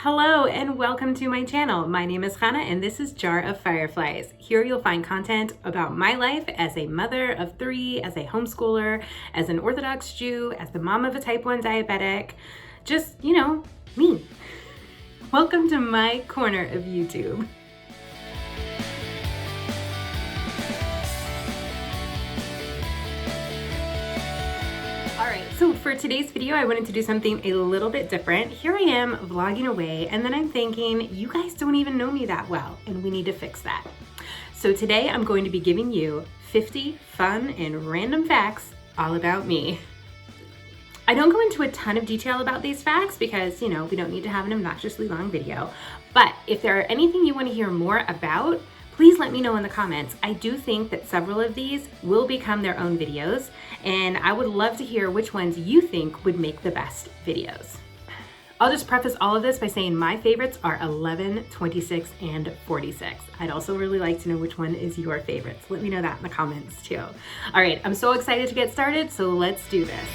Hello and welcome to my channel. My name is Hannah and this is Jar of Fireflies. Here you'll find content about my life as a mother of 3, as a homeschooler, as an Orthodox Jew, as the mom of a type 1 diabetic, just, me. Welcome to my corner of YouTube. So for today's video, I wanted to do something a little bit different. Here I am vlogging away, and then I'm thinking, you guys don't even know me that well, and we need to fix that. So today I'm going to be giving you 50 fun and random facts all about me. I don't go into a ton of detail about these facts because, we don't need to have an obnoxiously long video. But if there are anything you want to hear more about, please let me know in the comments. I do think that several of these will become their own videos, and I would love to hear which ones you think would make the best videos. I'll just preface all of this by saying my favorites are 11, 26, and 46. I'd also really like to know which one is your favorites. Let me know that in the comments too. All right, I'm so excited to get started, so let's do this.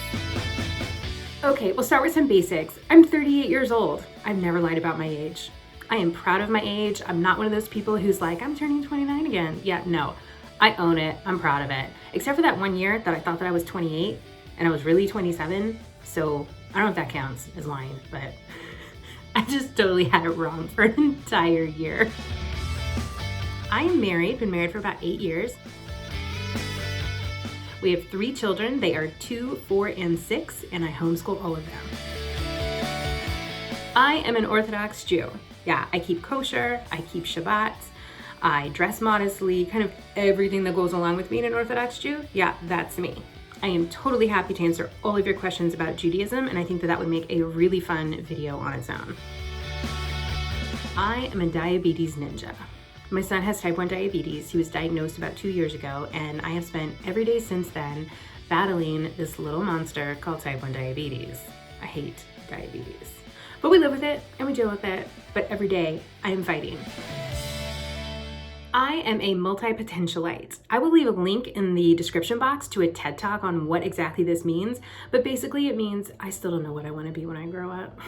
Okay, we'll start with some basics. I'm 38 years old. I've never lied about my age. I am proud of my age. I'm not one of those people who's like, I'm turning 29 again. Yeah, no, I own it. I'm proud of it. Except for that one year that I thought that I was 28 and I was really 27. So I don't know if that counts as lying, but I just totally had it wrong for an entire year. I am married, been married for about 8 years. We have 3 children. They are 2, 4, and 6, and I homeschool all of them. I am an Orthodox Jew. Yeah, I keep kosher, I keep Shabbat, I dress modestly, kind of everything that goes along with being an Orthodox Jew. Yeah, that's me. I am totally happy to answer all of your questions about Judaism, and I think that that would make a really fun video on its own. I am a diabetes ninja. My son has type 1 diabetes. He was diagnosed about 2 years ago, and I have spent every day since then battling this little monster called type 1 diabetes. I hate diabetes. But we live with it and we deal with it, but every day I am fighting. I am a multipotentialite. I will leave a link in the description box to a TED Talk on what exactly this means, but basically it means I still don't know what I want to be when I grow up.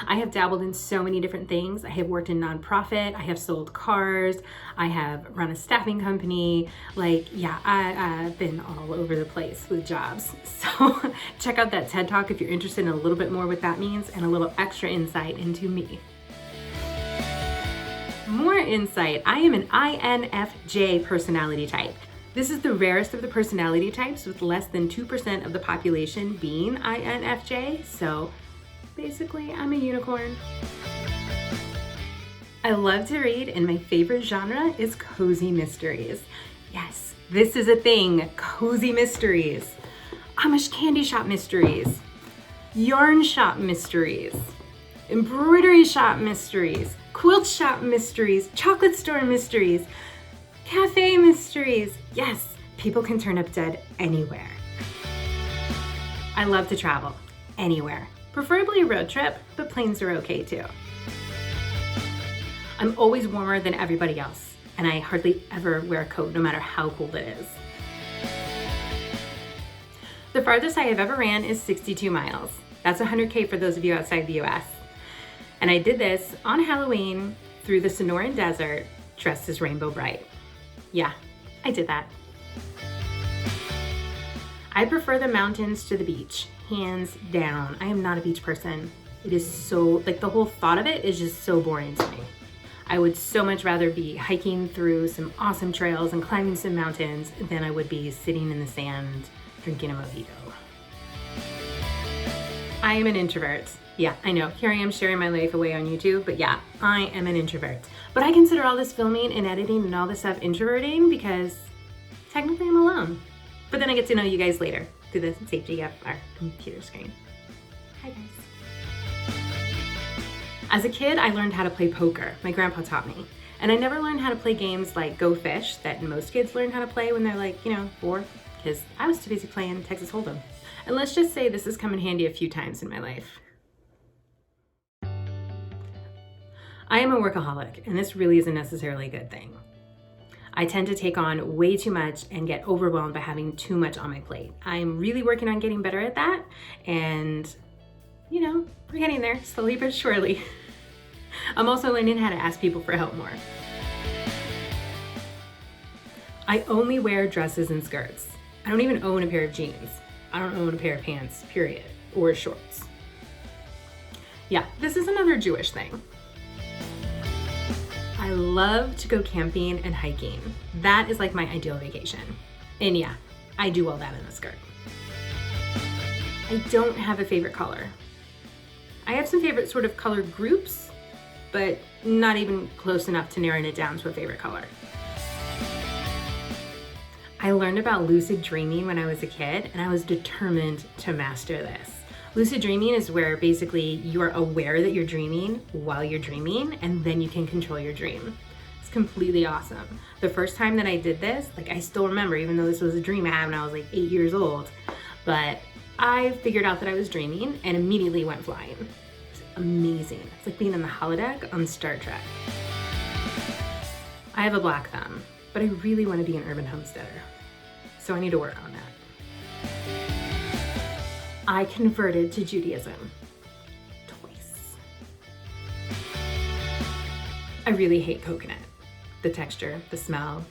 I have dabbled in so many different things. I have worked in nonprofit, I have sold cars, I have run a staffing company. I've been all over the place with jobs. So check out that TED Talk if you're interested in a little bit more what that means and a little extra insight into me. More insight, I am an INFJ personality type. This is the rarest of the personality types, with less than 2% of the population being INFJ, so basically, I'm a unicorn. I love to read, and my favorite genre is cozy mysteries. Yes, this is a thing, cozy mysteries. Amish candy shop mysteries, yarn shop mysteries, embroidery shop mysteries, quilt shop mysteries, chocolate store mysteries, cafe mysteries. Yes, people can turn up dead anywhere. I love to travel, anywhere. Preferably a road trip, but planes are okay too. I'm always warmer than everybody else, and I hardly ever wear a coat no matter how cold it is. The farthest I have ever ran is 62 miles. That's 100K for those of you outside the US. And I did this on Halloween through the Sonoran Desert, dressed as Rainbow Bright. Yeah, I did that. I prefer the mountains to the beach. Hands down. I am not a beach person. It is so, the whole thought of it is just so boring to me. I would so much rather be hiking through some awesome trails and climbing some mountains than I would be sitting in the sand drinking a mojito. I am an introvert. Yeah, I know. Here I am sharing my life away on YouTube, but yeah, I am an introvert. But I consider all this filming and editing and all this stuff introverting because technically I'm alone. But then I get to know you guys later through the safety of our computer screen. Hi guys. As a kid, I learned how to play poker. My grandpa taught me. And I never learned how to play games like Go Fish that most kids learn how to play when they're 4, because I was too busy playing Texas Hold'em. And let's just say this has come in handy a few times in my life. I am a workaholic, and this really isn't necessarily a good thing. I tend to take on way too much and get overwhelmed by having too much on my plate. I'm really working on getting better at that, and We're getting there, slowly but surely. I'm also learning how to ask people for help more. I only wear dresses and skirts. I don't even own a pair of jeans. I don't own a pair of pants, period, or shorts. Yeah, this is another Jewish thing. I love to go camping and hiking. That is like my ideal vacation. And yeah, I do all that in a skirt. I don't have a favorite color. I have some favorite sort of color groups, but not even close enough to narrowing it down to a favorite color. I learned about lucid dreaming when I was a kid, and I was determined to master this. Lucid dreaming is where basically you are aware that you're dreaming while you're dreaming, and then you can control your dream. It's completely awesome. The first time that I did this, like I still remember, even though this was a dream I had when I was like 8 years old, but I figured out that I was dreaming and immediately went flying. It's amazing. It's like being in the holodeck on Star Trek. I have a black thumb, but I really want to be an urban homesteader, so I need to work on that. I converted to Judaism twice. I really hate coconut. The texture, the smell,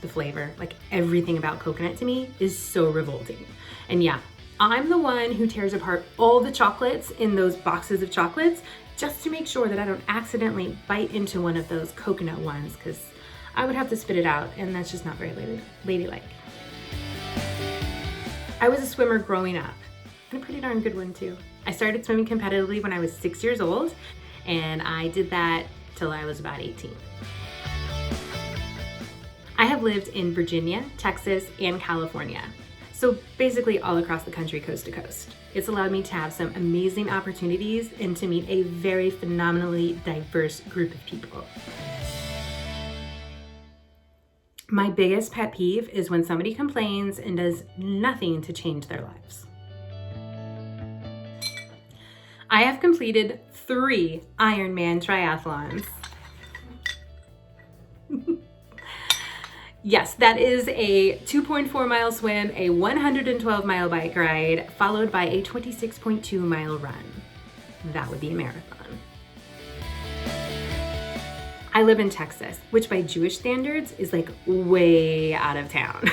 the flavor, like everything about coconut to me is so revolting. And yeah, I'm the one who tears apart all the chocolates in those boxes of chocolates just to make sure that I don't accidentally bite into one of those coconut ones, because I would have to spit it out, and that's just not very ladylike. I was a swimmer growing up, and a pretty darn good one too. I started swimming competitively when I was 6 years old, and I did that till I was about 18. I have lived in Virginia, Texas, and California. So basically all across the country, coast to coast. It's allowed me to have some amazing opportunities and to meet a very phenomenally diverse group of people. My biggest pet peeve is when somebody complains and does nothing to change their lives. I have completed 3 Ironman Triathlons. Yes, that is a 2.4 mile swim, a 112 mile bike ride, followed by a 26.2 mile run. That would be a marathon. I live in Texas, which by Jewish standards is like way out of town.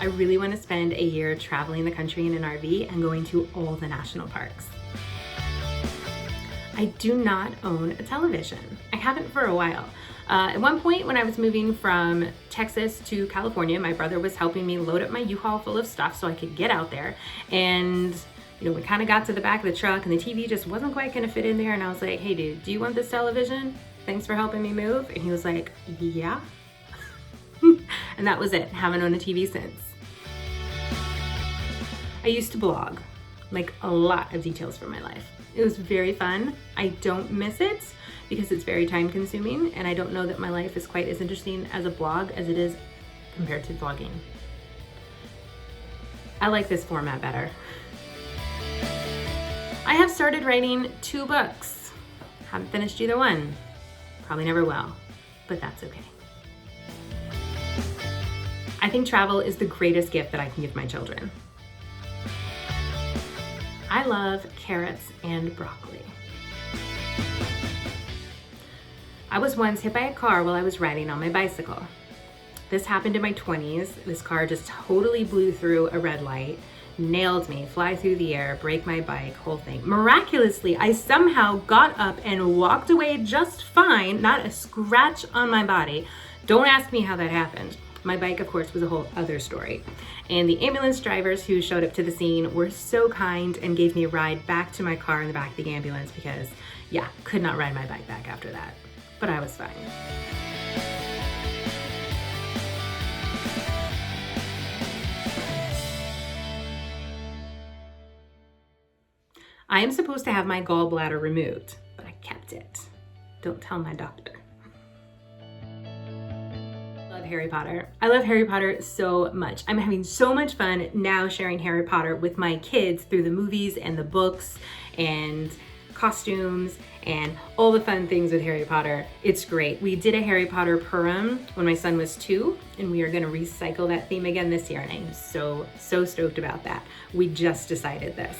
I really want to spend a year traveling the country in an RV and going to all the national parks. I do not own a television. I haven't for a while. At one point when I was moving from Texas to California, my brother was helping me load up my U-Haul full of stuff so I could get out there. And you know, we kind of got to the back of the truck and the TV just wasn't quite gonna fit in there. And I was like, hey dude, do you want this television? Thanks for helping me move. And he was like, yeah. And that was it. Haven't owned a TV since. I used to blog, like a lot of details from my life. It was very fun. I don't miss it because it's very time consuming, and I don't know that my life is quite as interesting as a blog as it is compared to vlogging. I like this format better. I have started writing 2 books. Haven't finished either one. Probably never will, but that's okay. I think travel is the greatest gift that I can give my children. I love carrots and broccoli. I was once hit by a car while I was riding on my bicycle. This happened in my 20s. This car just totally blew through a red light, nailed me, fly through the air, break my bike, whole thing. Miraculously, I somehow got up and walked away just fine, not a scratch on my body. Don't ask me how that happened. My bike, of course, was a whole other story. And the ambulance drivers who showed up to the scene were so kind and gave me a ride back to my car in the back of the ambulance because, yeah, could not ride my bike back after that. But I was fine. I am supposed to have my gallbladder removed, but I kept it. Don't tell my doctor. Harry Potter. I love Harry Potter so much. I'm having so much fun now sharing Harry Potter with my kids through the movies and the books and costumes and all the fun things with Harry Potter. It's great. We did a Harry Potter Purim when my son was 2, and we are going to recycle that theme again this year, and I am so stoked about that. We just decided this.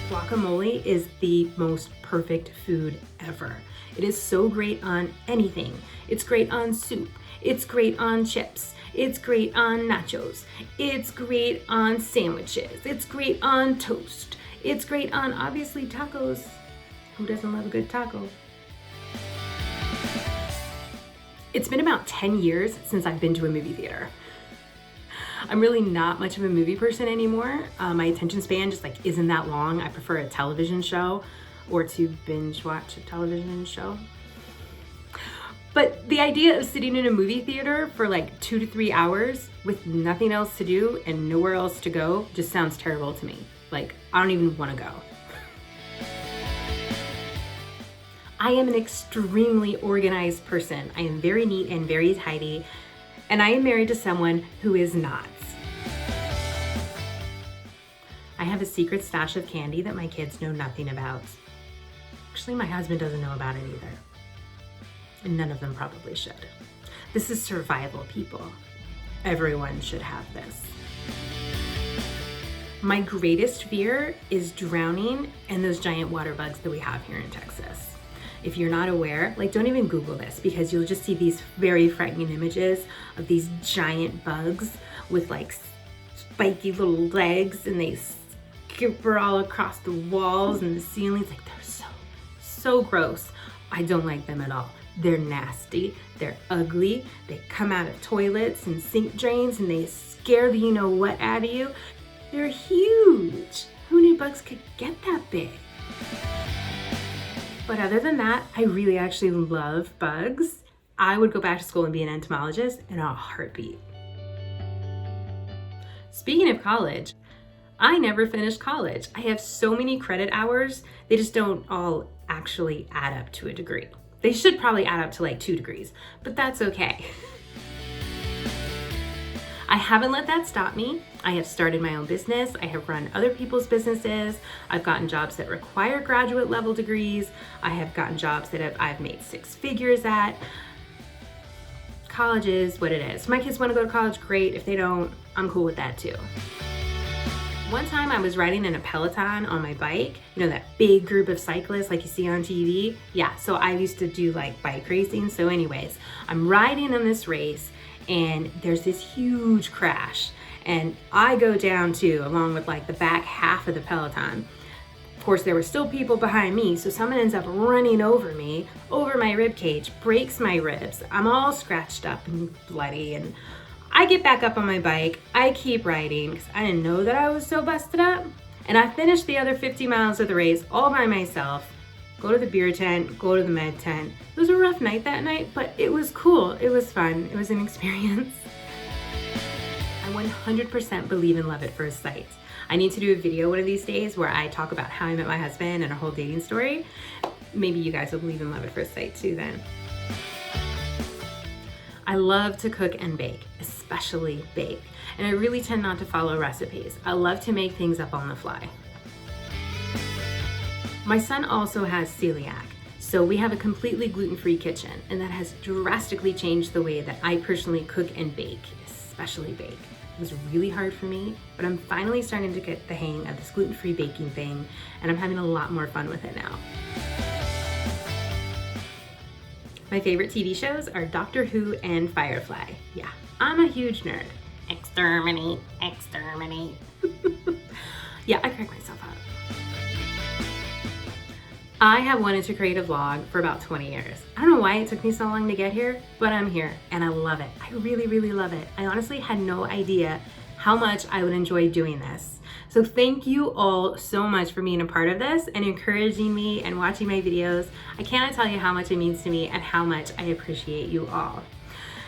Guacamole is the most perfect food ever. It is so great on anything. It's great on soup. It's great on chips. It's great on nachos. It's great on sandwiches. It's great on toast. It's great on, obviously, tacos. Who doesn't love a good taco? It's been about 10 years since I've been to a movie theater. I'm really not much of a movie person anymore. My attention span just isn't that long. I prefer a television show or to binge watch a television show. But the idea of sitting in a movie theater for 2 to 3 hours with nothing else to do and nowhere else to go just sounds terrible to me. I don't even want to go. I am an extremely organized person. I am very neat and very tidy, and I am married to someone who is not. I have a secret stash of candy that my kids know nothing about. Actually, my husband doesn't know about it either. And none of them probably should. This is survival, people. Everyone should have this. My greatest fear is drowning and those giant water bugs that we have here in Texas. If you're not aware, don't even Google this, because you'll just see these very frightening images of these giant bugs with spiky little legs, and they skipper all across the walls and the ceilings. They're so gross. I don't like them at all. They're nasty, they're ugly, they come out of toilets and sink drains, and they scare the you-know-what out of you. They're huge. Who knew bugs could get that big? But other than that, I really actually love bugs. I would go back to school and be an entomologist in a heartbeat. Speaking of college, I never finished college. I have so many credit hours, they just don't all actually add up to a degree. They should probably add up to 2 degrees, but that's okay. I haven't let that stop me. I have started my own business. I have run other people's businesses. I've gotten jobs that require graduate level degrees. I have gotten jobs that I've made 6 figures at. College is what it is. If my kids want to go to college, great. If they don't, I'm cool with that too. One time I was riding in a Peloton on my bike, that big group of cyclists like you see on TV. Yeah, so I used to do bike racing. So anyways, I'm riding in this race and there's this huge crash, and I go down too, along with the back half of the Peloton. Of course, there were still people behind me, so someone ends up running over me, over my rib cage, breaks my ribs. I'm all scratched up and bloody, and I get back up on my bike. I keep riding because I didn't know that I was so busted up, and I finished the other 50 miles of the race all by myself. Go to the beer tent, go to the med tent. It was a rough night that night, but it was cool. It was fun. It was an experience. I 100% believe in love at first sight. I need to do a video one of these days where I talk about how I met my husband and our whole dating story. Maybe you guys will believe in love at first sight too then. I love to cook and bake, especially bake. And I really tend not to follow recipes. I love to make things up on the fly. My son also has celiac, so we have a completely gluten-free kitchen, and that has drastically changed the way that I personally cook and bake, especially bake. It was really hard for me, but I'm finally starting to get the hang of this gluten-free baking thing, and I'm having a lot more fun with it now. My favorite TV shows are Doctor Who and Firefly. Yeah, I'm a huge nerd. Exterminate, exterminate. Yeah, I crack myself up. I have wanted to create a vlog for about 20 years. I don't know why it took me so long to get here, but I'm here and I love it. I really, really love it. I honestly had no idea how much I would enjoy doing this. So thank you all so much for being a part of this and encouraging me and watching my videos. I cannot tell you how much it means to me and how much I appreciate you all.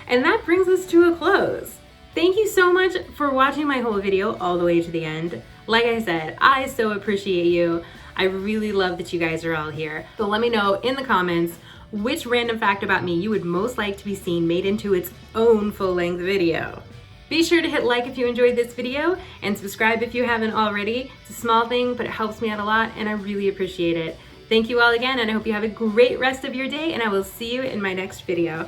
And that brings us to a close. Thank you so much for watching my whole video all the way to the end. Like I said, I so appreciate you. I really love that you guys are all here. So let me know in the comments which random fact about me you would most like to be seen made into its own full-length video. Be sure to hit like if you enjoyed this video and subscribe if you haven't already. It's a small thing, but it helps me out a lot and I really appreciate it. Thank you all again, and I hope you have a great rest of your day, and I will see you in my next video.